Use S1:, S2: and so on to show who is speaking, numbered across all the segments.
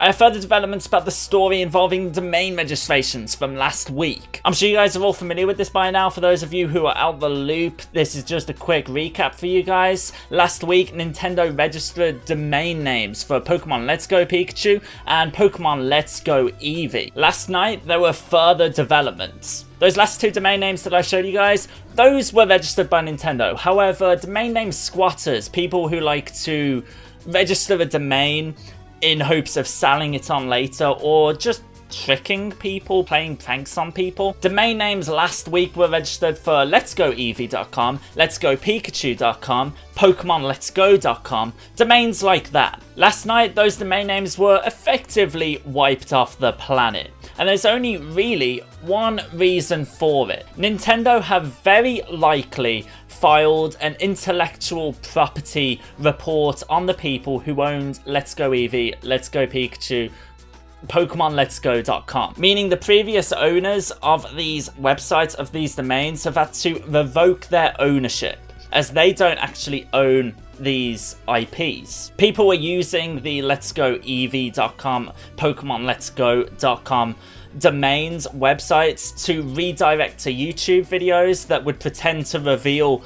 S1: I have further developments about the story involving domain registrations from last week. I'm sure you guys are all familiar with this by now. For those of you who are out the loop, this is just a quick recap for you guys. Last week, Nintendo registered domain names for Pokemon Let's Go Pikachu and Pokemon Let's Go Eevee. Last night, there were further developments. Those last two domain names that I showed you guys, those were registered by Nintendo. However, domain name squatters, people who like to register a domain in hopes of selling it on later or just tricking people, playing pranks on people. Domain names last week were registered for letsgoeevee.com, letsgopikachu.com, PokemonLet'sGo.com, domains like that. Last night, those domain names were effectively wiped off the planet. And there's only really one reason for it. Nintendo have very likely filed an intellectual property report on the people who owned Let's Go Eevee, Let's Go Pikachu, PokemonLet'sGo.com, meaning the previous owners of these websites, of these domains, have had to revoke their ownership, as they don't actually own these IPs. People were using the letsgoeevee.com, PokemonLet'sGo.com domains, websites to redirect to YouTube videos that would pretend to reveal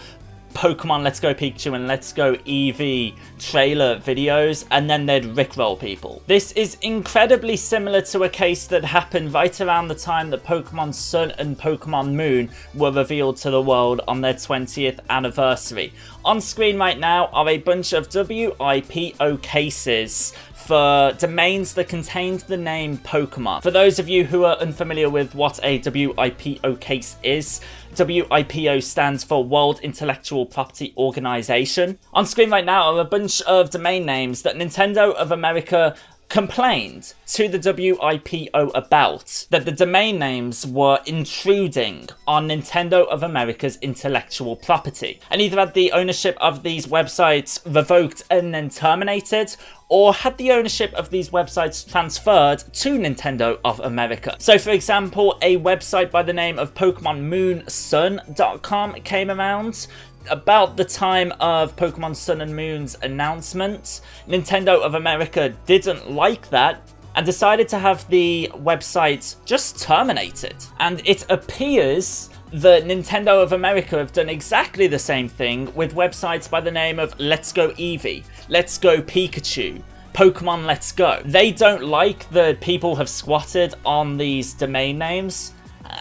S1: Pokemon Let's Go Pikachu and Let's Go Eevee trailer videos, and then they'd rickroll people. This is incredibly similar to a case that happened right around the time that Pokemon Sun and Pokemon Moon were revealed to the world on their 20th anniversary. On screen right now are a bunch of WIPO cases for domains that contained the name Pokemon. For those of you who are unfamiliar with what a WIPO case is, WIPO stands for World Intellectual Property Organization. On screen right now are a bunch of domain names that Nintendo of America complained to the WIPO about, that the domain names were intruding on Nintendo of America's intellectual property, and either had the ownership of these websites revoked and then terminated, or had the ownership of these websites transferred to Nintendo of America. So for example, a website by the name of PokemonMoonSun.com came around about the time of Pokemon Sun and Moon's announcement. Nintendo of America didn't like that and decided to have the website just terminated. And it appears that Nintendo of America have done exactly the same thing with websites by the name of Let's Go Eevee, Let's Go Pikachu, Pokemon Let's Go. They don't like that people have squatted on these domain names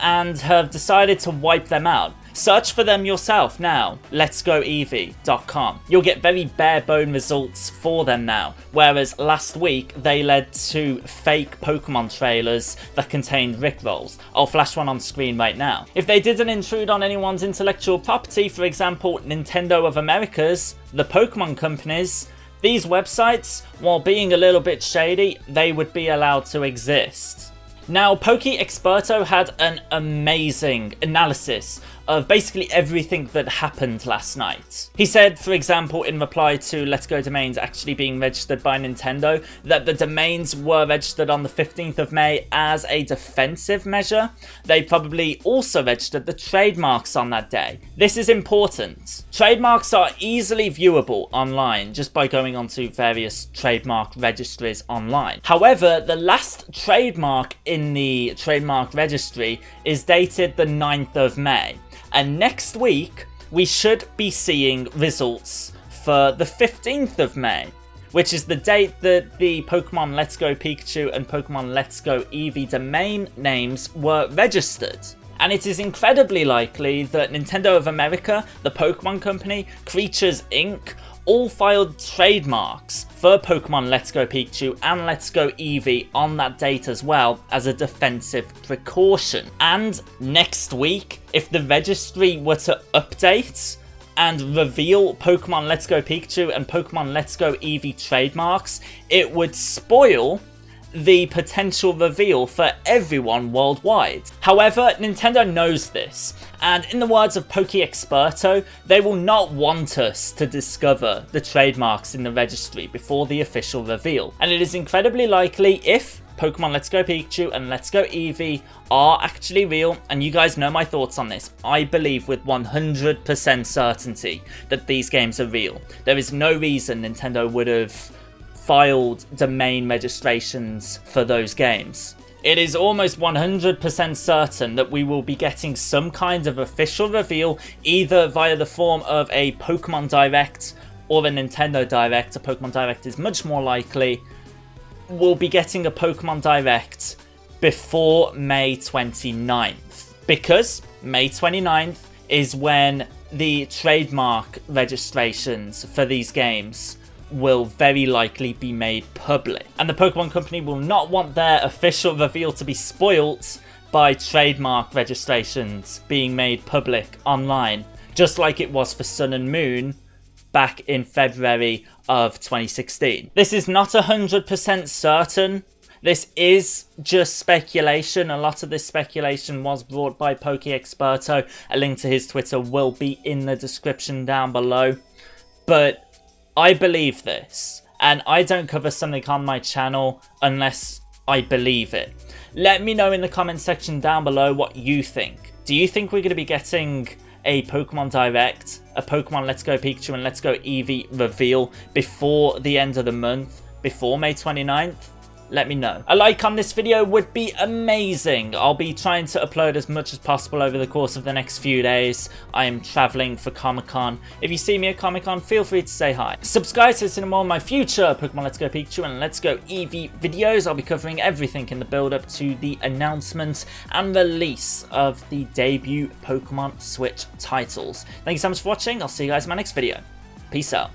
S1: and have decided to wipe them out. Search for them yourself now, letsgoeevee.com. You'll get very bare bone results for them now, whereas last week they led to fake Pokemon trailers that contained rickrolls. I'll flash one on screen right now. If they didn't intrude on anyone's intellectual property, for example Nintendo of America's, the Pokemon companies, these websites, while being a little bit shady, they would be allowed to exist. Now, PokeExperto had an amazing analysis of basically everything that happened last night. He said, for example, in reply to Let's Go domains actually being registered by Nintendo, that the domains were registered on the 15th of May as a defensive measure. They probably also registered the trademarks on that day. This is important. Trademarks are easily viewable online just by going onto various trademark registries online. However, the last trademark in the trademark registry is dated the 9th of May. And next week, we should be seeing results for the 15th of May, which is the date that the Pokemon Let's Go Pikachu and Pokemon Let's Go Eevee domain names were registered. And it is incredibly likely that Nintendo of America, the Pokemon Company, Creatures Inc., all filed trademarks for Pokemon Let's Go Pikachu and Let's Go Eevee on that date as well, as a defensive precaution. And next week, if the registry were to update and reveal Pokemon Let's Go Pikachu and Pokemon Let's Go Eevee trademarks, it would spoil the potential reveal for everyone worldwide. However, Nintendo knows this, and in the words of PokeExperto, they will not want us to discover the trademarks in the registry before the official reveal. And it is incredibly likely, if Pokemon Let's Go Pikachu and Let's Go Eevee are actually real, and you guys know my thoughts on this, I believe with 100% certainty that these games are real. There is no reason Nintendo would have filed domain registrations for those games. It is almost 100% certain that we will be getting some kind of official reveal, either via the form of a Pokemon Direct or a Nintendo Direct. A Pokemon Direct is much more likely. We'll be getting a Pokemon Direct before May 29th, because May 29th is when the trademark registrations for these games will very likely be made public. And the Pokemon Company will not want their official reveal to be spoilt by trademark registrations being made public online, just like it was for Sun and Moon back in February of 2016. This is not 100% certain. This is just speculation. A lot of this speculation was brought by PokeExperto. A link to his Twitter will be in the description down below. But I believe this, and I don't cover something on my channel unless I believe it. Let me know in the comment section down below what you think. Do you think we're going to be getting a Pokemon Direct, a Pokemon Let's Go Pikachu and Let's Go Eevee reveal before the end of the month, before May 29th? Let me know. A like on this video would be amazing. I'll be trying to upload as much as possible over the course of the next few days. I am traveling for Comic-Con. If you see me at Comic-Con, feel free to say hi. Subscribe to see more of my future Pokemon Let's Go Pikachu and Let's Go Eevee videos. I'll be covering everything in the build-up to the announcement and release of the debut Pokemon Switch titles. Thank you so much for watching. I'll see you guys in my next video. Peace out.